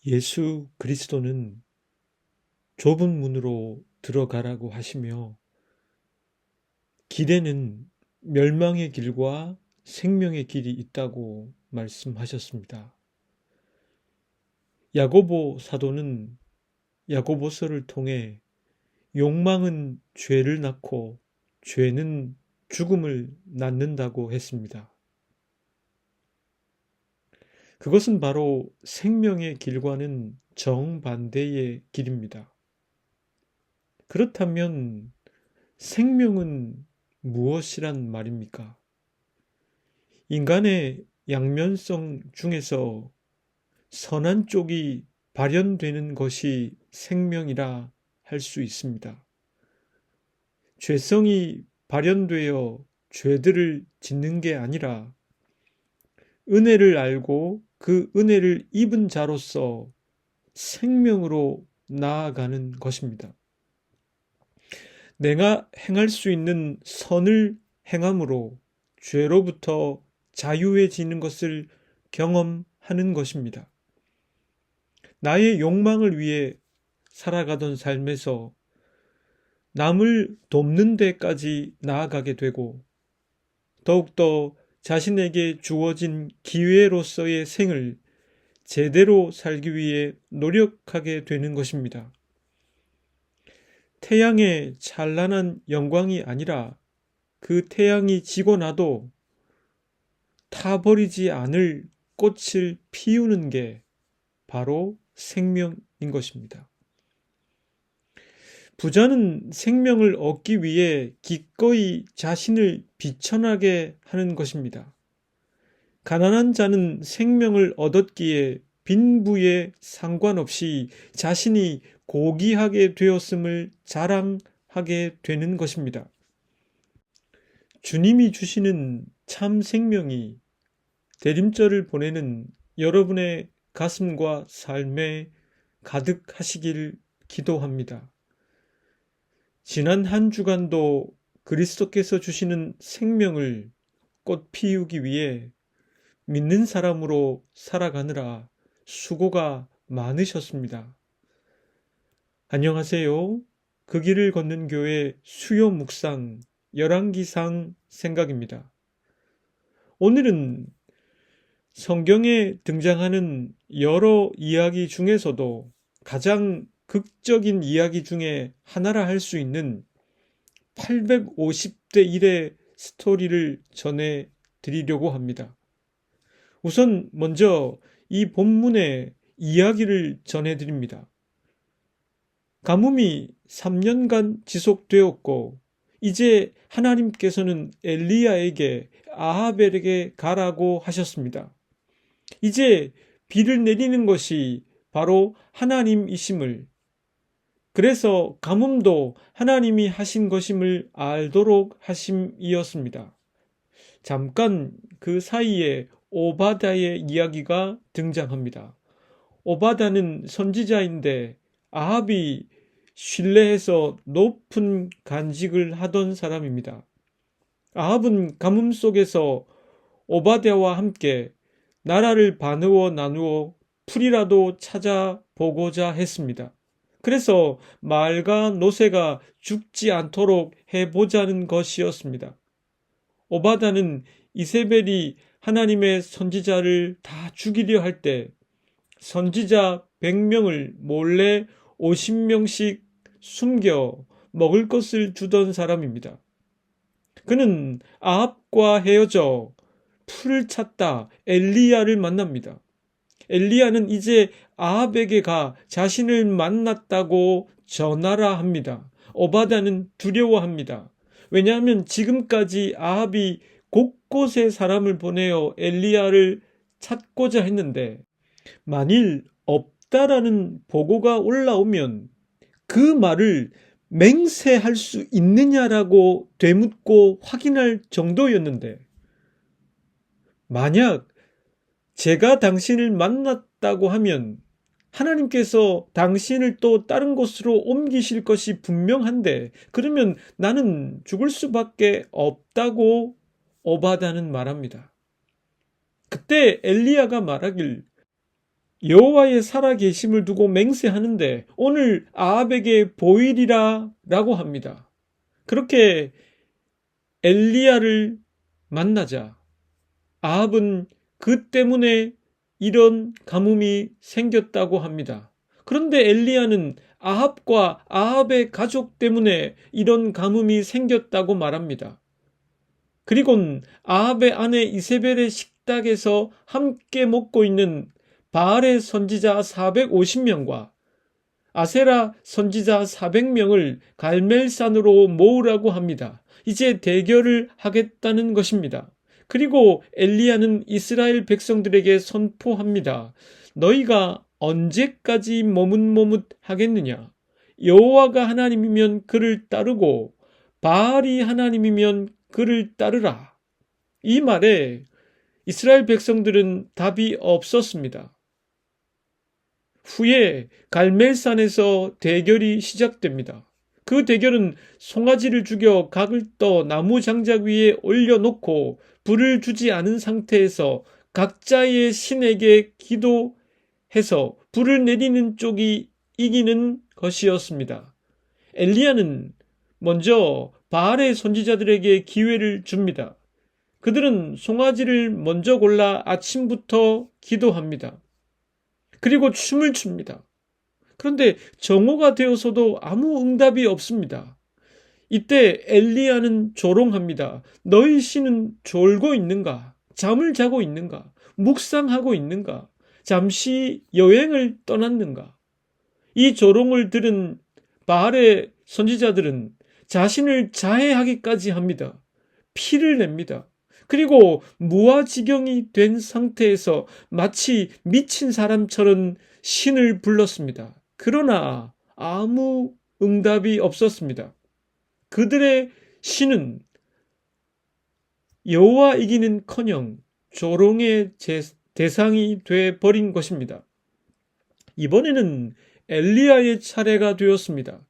예수 그리스도는 좁은 문으로 들어가라고 하시며 길에는 멸망의 길과 생명의 길이 있다고 말씀하셨습니다. 야고보 사도는 야고보서를 통해 욕망은 죄를 낳고 죄는 죽음을 낳는다고 했습니다. 그것은 바로 생명의 길과는 정반대의 길입니다. 그렇다면 생명은 무엇이란 말입니까? 인간의 양면성 중에서 선한 쪽이 발현되는 것이 생명이라 할 수 있습니다. 죄성이 발현되어 죄들을 짓는 게 아니라 은혜를 알고 그 은혜를 입은 자로서 생명으로 나아가는 것입니다. 내가 행할 수 있는 선을 행함으로 죄로부터 자유해지는 것을 경험하는 것입니다. 나의 욕망을 위해 살아가던 삶에서 남을 돕는 데까지 나아가게 되고 더욱더 자신에게 주어진 기회로서의 생을 제대로 살기 위해 노력하게 되는 것입니다. 태양의 찬란한 영광이 아니라 그 태양이 지고 나도 타버리지 않을 꽃을 피우는 게 바로 생명인 것입니다. 부자는 생명을 얻기 위해 기꺼이 자신을 비천하게 하는 것입니다. 가난한 자는 생명을 얻었기에 빈부에 상관없이 자신이 고귀하게 되었음을 자랑하게 되는 것입니다. 주님이 주시는 참 생명이 대림절을 보내는 여러분의 가슴과 삶에 가득하시길 기도합니다. 지난 한 주간도 그리스도께서 주시는 생명을 꽃 피우기 위해 믿는 사람으로 살아가느라 수고가 많으셨습니다. 안녕하세요. 그 길을 걷는 교회 수요 묵상 열왕기상 생각입니다. 오늘은 성경에 등장하는 여러 이야기 중에서도 가장 극적인 이야기 중에 하나라 할 수 있는 850대 1의 스토리를 전해 드리려고 합니다. 우선 먼저 이 본문의 이야기를 전해 드립니다. 가뭄이 3년간 지속되었고 이제 하나님께서는 엘리야에게 아합에게 가라고 하셨습니다. 이제 비를 내리는 것이 바로 하나님이심을, 그래서 가뭄도 하나님이 하신 것임을 알도록 하심이었습니다. 잠깐 그 사이에 오바다의 이야기가 등장합니다. 오바다는 선지자인데 아합이 신뢰해서 높은 간직을 하던 사람입니다. 아합은 가뭄 속에서 오바댜와 함께 나라를 나누어 풀이라도 찾아보고자 했습니다. 그래서 말과 노새가 죽지 않도록 해보자는 것이었습니다. 오바다는 이세벨이 하나님의 선지자를 다 죽이려 할 때 선지자 100명을 몰래 50명씩 숨겨 먹을 것을 주던 사람입니다. 그는 아합과 헤어져 풀을 찾다 엘리야를 만납니다. 엘리야는 이제 아합에게 가 자신을 만났다고 전하라 합니다. 오바다는 두려워합니다. 왜냐하면 지금까지 아합이 곳곳에 사람을 보내어 엘리야를 찾고자 했는데 만일 없다라는 보고가 올라오면 그 말을 맹세할 수 있느냐라고 되묻고 확인할 정도였는데 만약 제가 당신을 만났다고 하면 하나님께서 당신을 또 다른 곳으로 옮기실 것이 분명한데 그러면 나는 죽을 수밖에 없다고 오바다는 말합니다. 그때 엘리야가 말하길 여호와의 살아계심을 두고 맹세하는데 오늘 아합에게 보이리라 라고 합니다. 그렇게 엘리야를 만나자 아합은 그 때문에 이런 가뭄이 생겼다고 합니다. 그런데 엘리야는 아합과 아합의 가족 때문에 이런 가뭄이 생겼다고 말합니다. 그리고는 아합의 아내 이세벨의 식탁에서 함께 먹고 있는 바알의 선지자 450명과 아세라 선지자 400명을 갈멜산으로 모으라고 합니다. 이제 대결을 하겠다는 것입니다. 그리고 엘리야는 이스라엘 백성들에게 선포합니다. 너희가 언제까지 머뭇머뭇하겠느냐? 여호와가 하나님이면 그를 따르고 바알이 하나님이면 그를 따르라. 이 말에 이스라엘 백성들은 답이 없었습니다. 후에 갈멜산에서 대결이 시작됩니다. 그 대결은 송아지를 죽여 각을 떠 나무 장작 위에 올려놓고 불을 주지 않은 상태에서 각자의 신에게 기도해서 불을 내리는 쪽이 이기는 것이었습니다. 엘리야는 먼저 바알의 선지자들에게 기회를 줍니다. 그들은 송아지를 먼저 골라 아침부터 기도합니다. 그리고 춤을 춥니다. 그런데 정오가 되어서도 아무 응답이 없습니다. 이때 엘리야는 조롱합니다. 너희 신은 졸고 있는가? 잠을 자고 있는가? 묵상하고 있는가? 잠시 여행을 떠났는가? 이 조롱을 들은 바알의 선지자들은 자신을 자해하기까지 합니다. 피를 냅니다. 그리고 무아지경이 된 상태에서 마치 미친 사람처럼 신을 불렀습니다. 그러나 아무 응답이 없었습니다. 그들의 신은 여호와이기는커녕 조롱의 대상이 돼 버린 것입니다. 이번에는 엘리야의 차례가 되었습니다.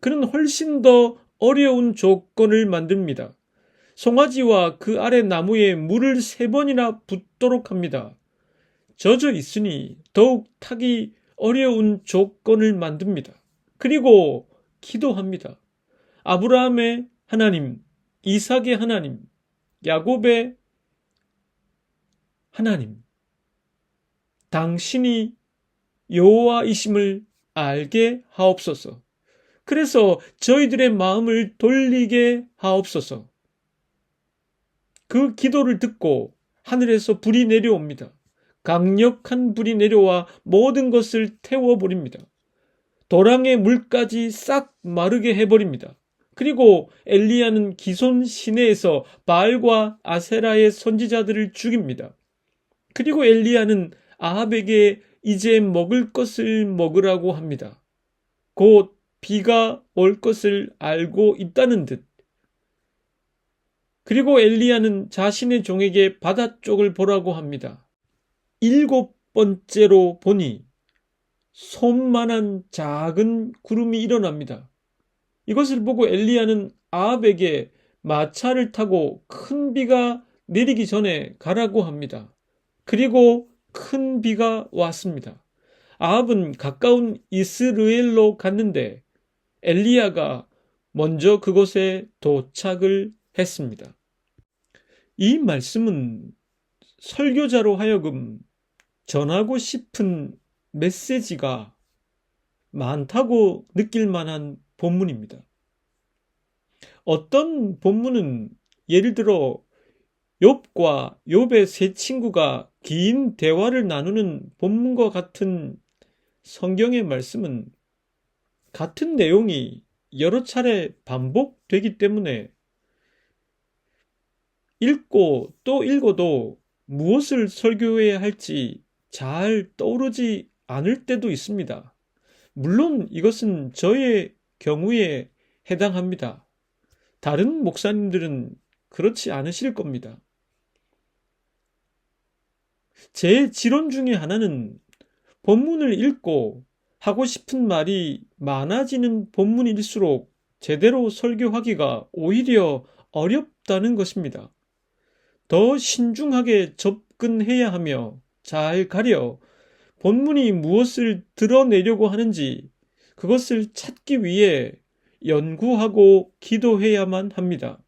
그는 훨씬 더 어려운 조건을 만듭니다. 송아지와 그 아래 나무에 물을 3번이나 붓도록 합니다. 젖어 있으니 더욱 타기 어려운 조건을 만듭니다. 그리고 기도합니다. 아브라함의 하나님, 이삭의 하나님, 야곱의 하나님, 당신이 여호와이심을 알게 하옵소서. 그래서 저희들의 마음을 돌리게 하옵소서. 그 기도를 듣고 하늘에서 불이 내려옵니다. 강력한 불이 내려와 모든 것을 태워버립니다. 도랑의 물까지 싹 마르게 해버립니다. 그리고 엘리야는 기손 시내에서 바알과 아세라의 선지자들을 죽입니다. 그리고 엘리야는 아합에게 이제 먹을 것을 먹으라고 합니다. 곧 비가 올 것을 알고 있다는 듯. 그리고 엘리야는 자신의 종에게 바다 쪽을 보라고 합니다. 7번째로 보니 솜만한 작은 구름이 일어납니다. 이것을 보고 엘리야는 아합에게 마차를 타고 큰 비가 내리기 전에 가라고 합니다. 그리고 큰 비가 왔습니다. 아합은 가까운 이스르엘로 갔는데 엘리야가 먼저 그곳에 도착을 했습니다. 이 말씀은 설교자로 하여금 전하고 싶은 메시지가 많다고 느낄 만한 본문입니다. 어떤 본문은 예를 들어 욥과 욥의 세 친구가 긴 대화를 나누는 본문과 같은 성경의 말씀은 같은 내용이 여러 차례 반복되기 때문에 읽고 또 읽어도 무엇을 설교해야 할지 잘 떠오르지 않을 때도 있습니다. 물론 이것은 저의 경우에 해당합니다. 다른 목사님들은 그렇지 않으실 겁니다. 제 지론 중에 하나는 본문을 읽고 하고 싶은 말이 많아지는 본문일수록 제대로 설교하기가 오히려 어렵다는 것입니다. 더 신중하게 접근해야 하며 잘 가려 본문이 무엇을 드러내려고 하는지 그것을 찾기 위해 연구하고 기도해야만 합니다.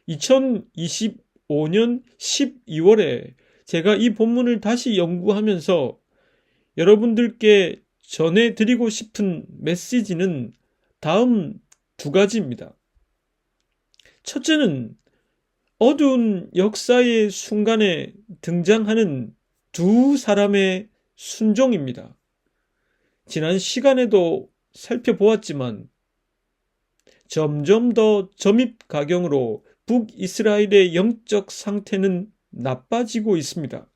2025년 12월에 제가 이 본문을 다시 연구하면서 여러분들께 전해드리고 싶은 메시지는 다음 두 가지입니다. 첫째는 어두운 역사의 순간에 등장하는 두 사람의 순종입니다. 지난 시간에도 살펴보았지만 점점 더 점입가경으로 북이스라엘의 영적 상태는 나빠지고 있습니다.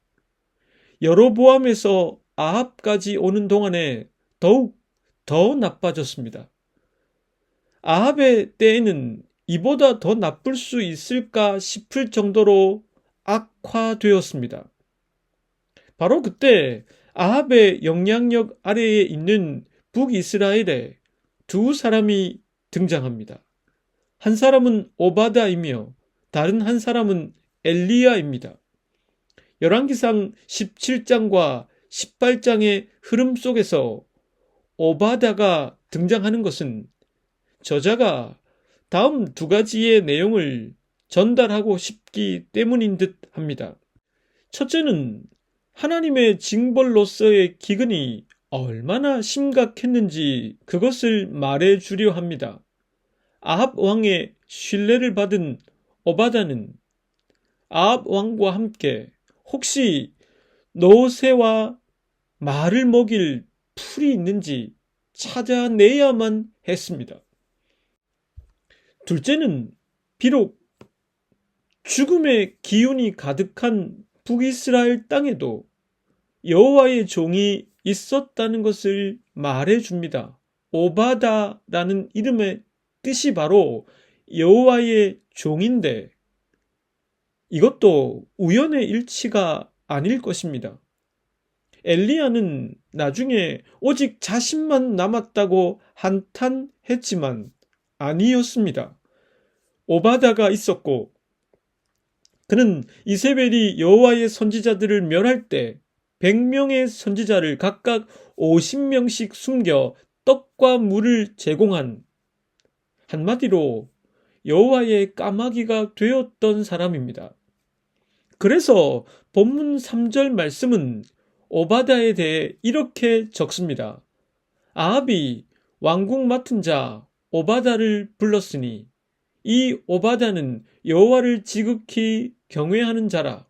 여로보암에서 아합까지 오는 동안에 더욱 더 나빠졌습니다. 아합의 때에는 이보다 더 나쁠 수 있을까 싶을 정도로 악화되었습니다. 바로 그때 아합의 영향력 아래에 있는 북이스라엘에 두 사람이 등장합니다. 한 사람은 오바다이며 다른 한 사람은 엘리야입니다. 열왕기상 17장과 18장의 흐름 속에서 오바다가 등장하는 것은 저자가 다음 두 가지의 내용을 전달하고 싶기 때문인 듯 합니다. 첫째는 하나님의 징벌로서의 기근이 얼마나 심각했는지 그것을 말해주려 합니다. 아합 왕의 신뢰를 받은 오바다는 아합 왕과 함께 혹시 노새와 말을 먹일 풀이 있는지 찾아내야만 했습니다. 둘째는 비록 죽음의 기운이 가득한 북이스라엘 땅에도 여호와의 종이 있었다는 것을 말해줍니다. 오바다라는 이름의 뜻이 바로 여호와의 종인데 이것도 우연의 일치가 아닐 것입니다. 엘리야는 나중에 오직 자신만 남았다고 한탄했지만 아니었습니다. 오바다가 있었고 그는 이세벨이 여호와의 선지자들을 멸할 때 100명의 선지자를 각각 50명씩 숨겨 떡과 물을 제공한 한마디로 여호와의 까마귀가 되었던 사람입니다. 그래서 본문 3절 말씀은 오바다에 대해 이렇게 적습니다. 아합이 왕궁 맡은 자 오바다를 불렀으니 이 오바다는 여호와를 지극히 경외하는 자라.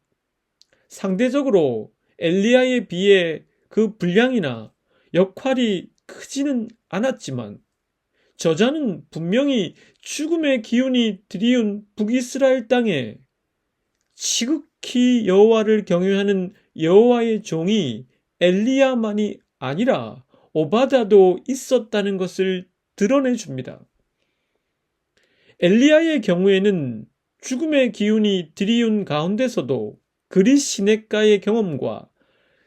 상대적으로 엘리야에 비해 그 분량이나 역할이 크지는 않았지만 저자는 분명히 죽음의 기운이 드리운 북이스라엘 땅에 지극히 여호와를 경외하는 여호와의 종이 엘리야만이 아니라 오바다도 있었다는 것을 드러내줍니다. 엘리야의 경우에는 죽음의 기운이 드리운 가운데서도 그리 시냇가의 경험과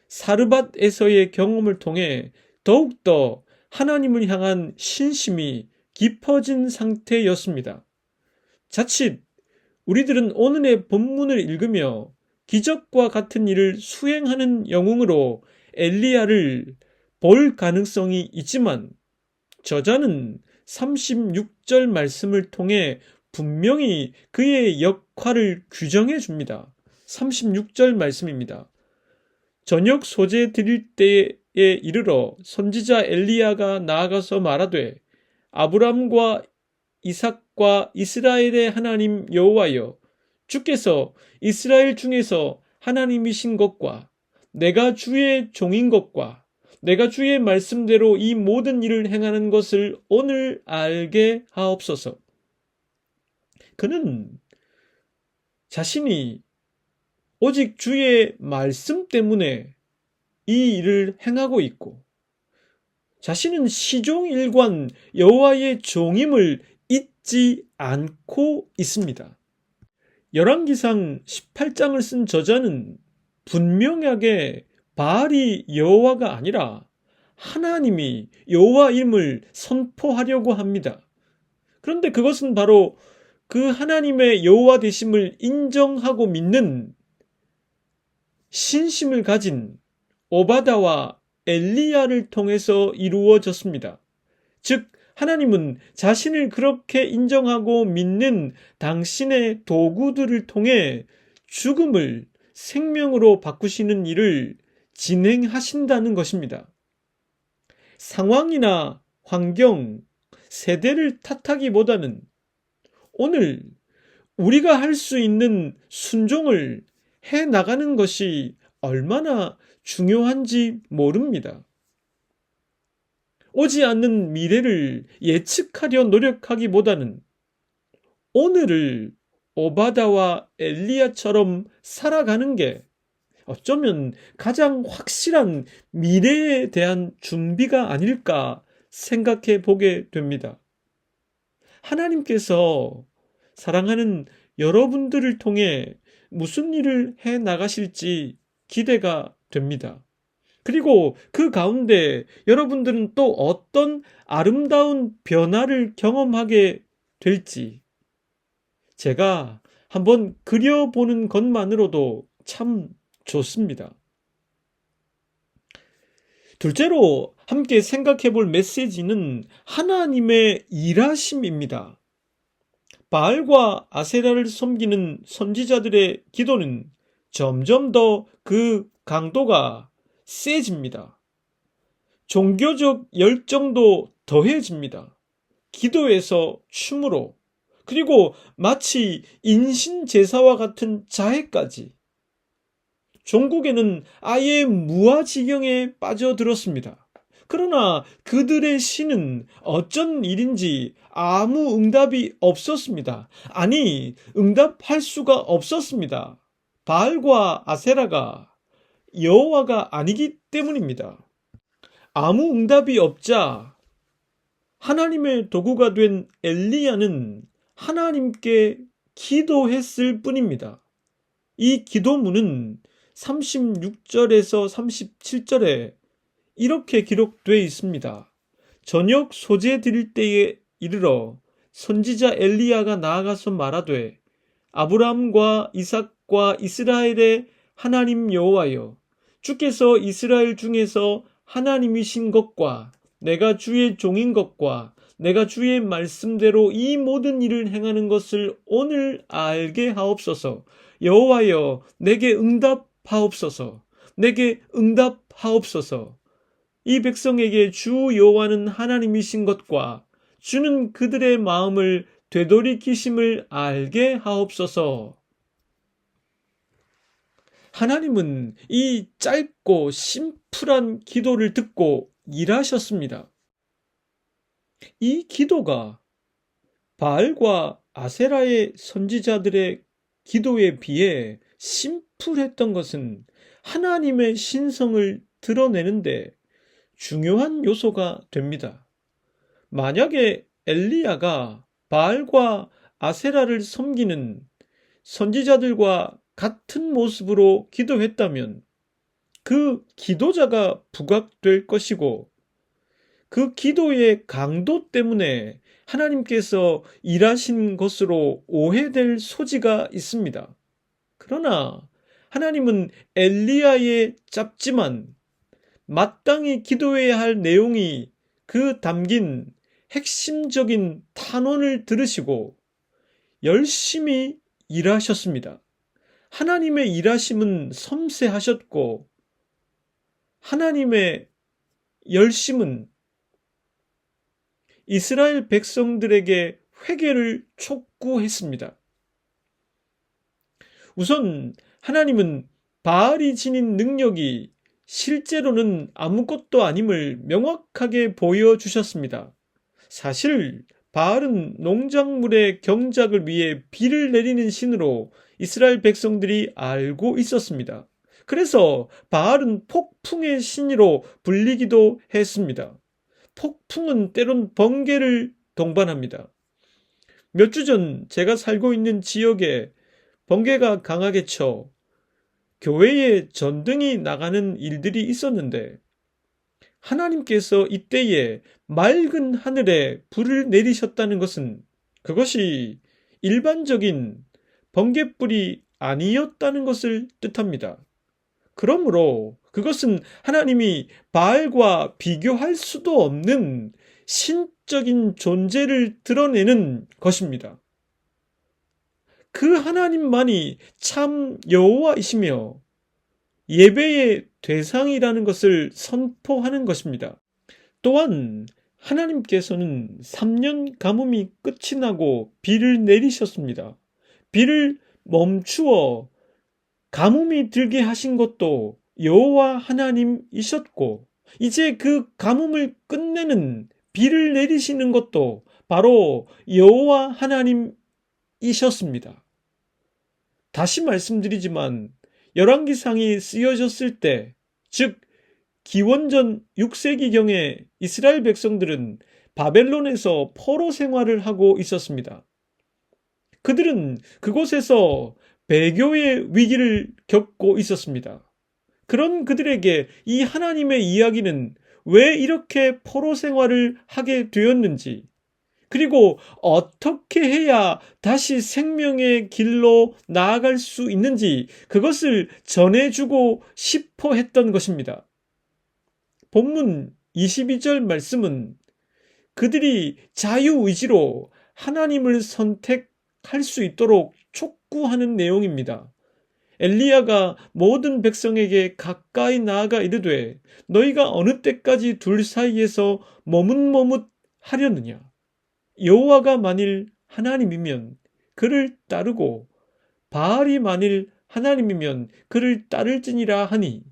사르밧에서의 경험을 통해 더욱더 하나님을 향한 신심이 깊어진 상태였습니다. 자칫 우리들은 오늘의 본문을 읽으며 기적과 같은 일을 수행하는 영웅으로 엘리야를 볼 가능성이 있지만 저자는 36절 말씀을 통해 분명히 그의 역할을 규정해 줍니다. 36절 말씀입니다. 저녁 소재 드릴 때에 이르러 선지자 엘리야가 나아가서 말하되 아브람과 이삭과 이스라엘의 하나님 여호와여 주께서 이스라엘 중에서 하나님이신 것과 내가 주의 종인 것과 내가 주의 말씀대로 이 모든 일을 행하는 것을 오늘 알게 하옵소서. 그는 자신이 오직 주의 말씀 때문에 이 일을 행하고 있고 자신은 시종일관 여호와의 종임을 잊지 않고 있습니다. 열왕기상 18장을 쓴 저자는 분명하게 바알이 여호와가 아니라 하나님이 여호와임을 선포하려고 합니다. 그런데 그것은 바로 그 하나님의 여호와 되심을 인정하고 믿는 신심을 가진 오바다와 엘리야를 통해서 이루어졌습니다. 즉 하나님은 자신을 그렇게 인정하고 믿는 당신의 도구들을 통해 죽음을 생명으로 바꾸시는 일을 진행하신다는 것입니다. 상황이나 환경, 세대를 탓하기보다는 오늘 우리가 할 수 있는 순종을 해 나가는 것이 얼마나 중요한지 모릅니다. 오지 않는 미래를 예측하려 노력하기보다는 오늘을 오바다와 엘리야처럼 살아가는 게 어쩌면 가장 확실한 미래에 대한 준비가 아닐까 생각해 보게 됩니다. 하나님께서 사랑하는 여러분들을 통해 무슨 일을 해 나가실지 기대가 됩니다. 그리고 그 가운데 여러분들은 또 어떤 아름다운 변화를 경험하게 될지 제가 한번 그려보는 것만으로도 참 좋습니다. 둘째로 함께 생각해 볼 메시지는 하나님의 일하심입니다. 바알과 아세라를 섬기는 선지자들의 기도는 점점 더 그 강도가 세집니다. 종교적 열정도 더해집니다. 기도에서 춤으로, 그리고 마치 인신제사와 같은 자해까지. 종국에는 아예 무아지경에 빠져들었습니다. 그러나 그들의 신은 어쩐 일인지 아무 응답이 없었습니다. 아니, 응답할 수가 없었습니다. 바알과 아세라가 여호와가 아니기 때문입니다. 아무 응답이 없자 하나님의 도구가 된 엘리야는 하나님께 기도했을 뿐입니다. 이 기도문은 36절에서 37절에 이렇게 기록되어 있습니다. 저녁 소재 드릴 때에 이르러 선지자 엘리야가 나아가서 말하되 아브라함과 이삭과 이스라엘의 하나님 여호와여, 주께서 이스라엘 중에서 하나님이신 것과 내가 주의 종인 것과 내가 주의 말씀대로 이 모든 일을 행하는 것을 오늘 알게 하옵소서. 여호와여, 내게 응답하옵소서. 내게 응답하옵소서. 이 백성에게 주 여호와는 하나님이신 것과 주는 그들의 마음을 되돌이키심을 알게 하옵소서. 하나님은 이 짧고 심플한 기도를 듣고 일하셨습니다. 이 기도가 바알과 아세라의 선지자들의 기도에 비해 심플했던 것은 하나님의 신성을 드러내는데 중요한 요소가 됩니다. 만약에 엘리야가 바알과 아세라를 섬기는 선지자들과 같은 모습으로 기도했다면 그 기도자가 부각될 것이고 그 기도의 강도 때문에 하나님께서 일하신 것으로 오해될 소지가 있습니다. 그러나 하나님은 엘리야의 짧지만 마땅히 기도해야 할 내용이 그 담긴 핵심적인 탄원을 들으시고 열심히 일하셨습니다. 하나님의 일하심은 섬세하셨고 하나님의 열심은 이스라엘 백성들에게 회개를 촉구했습니다. 우선 하나님은 바알이 지닌 능력이 실제로는 아무것도 아님을 명확하게 보여주셨습니다. 사실 바알은 농작물의 경작을 위해 비를 내리는 신으로 이스라엘 백성들이 알고 있었습니다. 그래서 바알은 폭풍의 신으로 불리기도 했습니다. 폭풍은 때론 번개를 동반합니다. 몇 주 전 제가 살고 있는 지역에 번개가 강하게 쳐 교회에 전등이 나가는 일들이 있었는데 하나님께서 이때에 맑은 하늘에 불을 내리셨다는 것은 그것이 일반적인 번개불이 아니었다는 것을 뜻합니다. 그러므로 그것은 하나님이 바알과 비교할 수도 없는 신적인 존재를 드러내는 것입니다. 그 하나님만이 참 여호와이시며 예배의 대상이라는 것을 선포하는 것입니다. 또한 하나님께서는 3년 가뭄이 끝이 나고 비를 내리셨습니다. 비를 멈추어 가뭄이 들게 하신 것도 여호와 하나님이셨고, 이제 그 가뭄을 끝내는 비를 내리시는 것도 바로 여호와 하나님이셨습니다. 다시 말씀드리지만 열왕기상이 쓰여졌을 때, 즉 기원전 6세기경에 이스라엘 백성들은 바벨론에서 포로 생활을 하고 있었습니다. 그들은 그곳에서 배교의 위기를 겪고 있었습니다. 그런 그들에게 이 하나님의 이야기는 왜 이렇게 포로 생활을 하게 되었는지, 그리고 어떻게 해야 다시 생명의 길로 나아갈 수 있는지 그것을 전해주고 싶어 했던 것입니다. 본문 22절 말씀은 그들이 자유의지로 하나님을 선택할 수 있도록 촉구하는 내용입니다. 엘리야가 모든 백성에게 가까이 나아가 이르되 너희가 어느 때까지 둘 사이에서 머뭇머뭇하려느냐. 여호와가 만일 하나님이면 그를 따르고 바알이 만일 하나님이면 그를 따를지니라 하니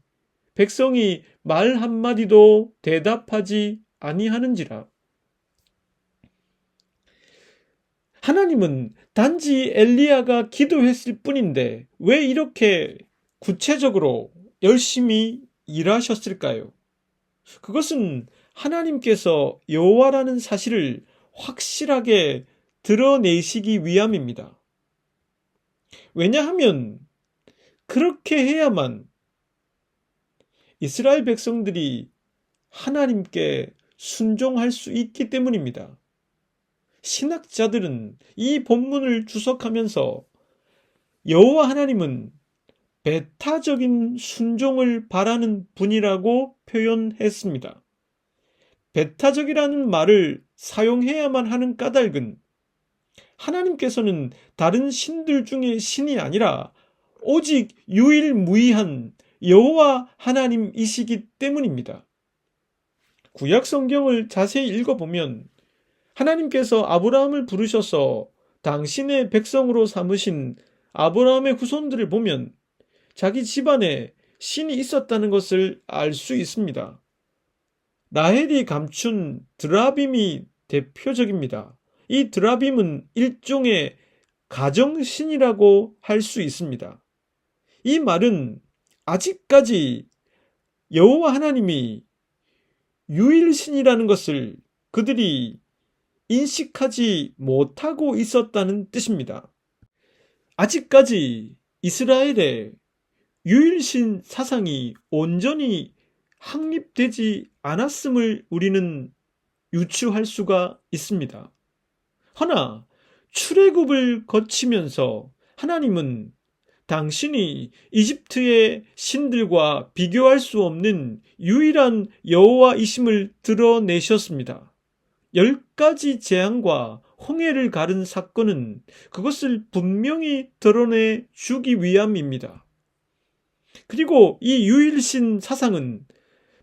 백성이 말 한마디도 대답하지 아니하는지라. 하나님은 단지 엘리야가 기도했을 뿐인데 왜 이렇게 구체적으로 열심히 일하셨을까요? 그것은 하나님께서 여호와라는 사실을 확실하게 드러내시기 위함입니다. 왜냐하면 그렇게 해야만 이스라엘 백성들이 하나님께 순종할 수 있기 때문입니다. 신학자들은 이 본문을 주석하면서 여호와 하나님은 배타적인 순종을 바라는 분이라고 표현했습니다. 배타적이라는 말을 사용해야만 하는 까닭은 하나님께서는 다른 신들 중에 신이 아니라 오직 유일무이한 여호와 하나님이시기 때문입니다. 구약 성경을 자세히 읽어보면 하나님께서 아브라함을 부르셔서 당신의 백성으로 삼으신 아브라함의 후손들을 보면 자기 집안에 신이 있었다는 것을 알 수 있습니다. 라헬이 감춘 드라빔이 대표적입니다. 이 드라빔은 일종의 가정신이라고 할 수 있습니다. 이 말은 아직까지 여호와 하나님이 유일신이라는 것을 그들이 인식하지 못하고 있었다는 뜻입니다. 아직까지 이스라엘의 유일신 사상이 온전히 확립되지 않았음을 우리는 유추할 수가 있습니다. 허나 출애굽을 거치면서 하나님은 당신이 이집트의 신들과 비교할 수 없는 유일한 여호와이심을 드러내셨습니다. 10가지 재앙과 홍해를 가른 사건은 그것을 분명히 드러내 주기 위함입니다. 그리고 이 유일신 사상은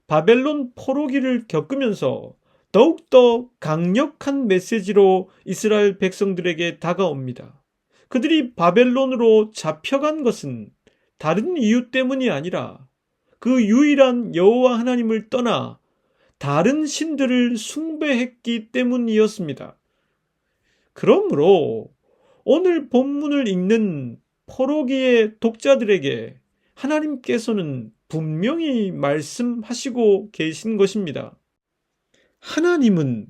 바벨론 포로기를 겪으면서 더욱더 강력한 메시지로 이스라엘 백성들에게 다가옵니다. 그들이 바벨론으로 잡혀간 것은 다른 이유 때문이 아니라 그 유일한 여호와 하나님을 떠나 다른 신들을 숭배했기 때문이었습니다. 그러므로 오늘 본문을 읽는 포로기의 독자들에게 하나님께서는 분명히 말씀하시고 계신 것입니다. 하나님은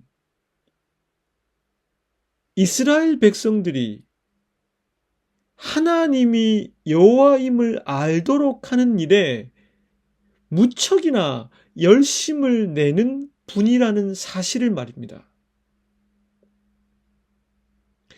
이스라엘 백성들이 하나님이 여호와임을 알도록 하는 일에 무척이나 열심을 내는 분이라는 사실을 말입니다.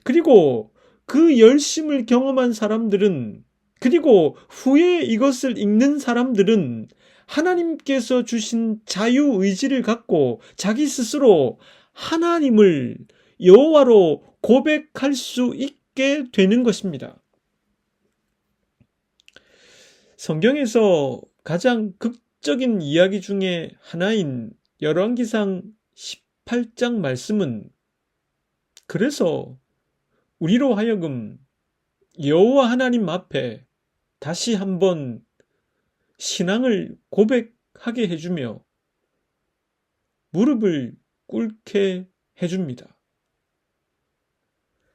그리고 그 열심을 경험한 사람들은 그리고 후에 이것을 읽는 사람들은 하나님께서 주신 자유의지를 갖고 자기 스스로 하나님을 여호와로 고백할 수 있게 되는 것입니다. 성경에서 가장 극적인 이야기 중에 하나인 열왕기상 18장 말씀은 그래서 우리로 하여금 여호와 하나님 앞에 다시 한번 신앙을 고백하게 해주며 무릎을 꿇게 해줍니다.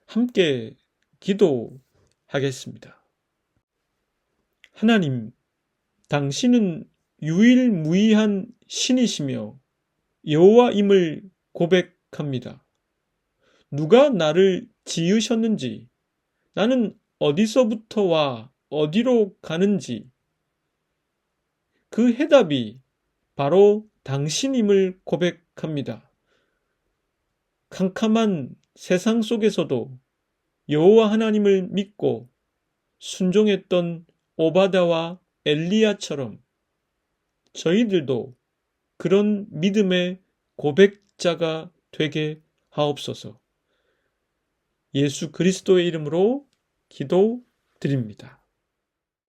함께 기도하겠습니다. 하나님, 당신은 유일무이한 신이시며 여호와임을 고백합니다. 누가 나를 지으셨는지, 나는 어디서부터와 어디로 가는지, 그 해답이 바로 당신임을 고백합니다. 캄캄한 세상 속에서도 여호와 하나님을 믿고 순종했던 오바다와 엘리야처럼 저희들도 그런 믿음의 고백자가 되게 하옵소서. 예수 그리스도의 이름으로 기도드립니다.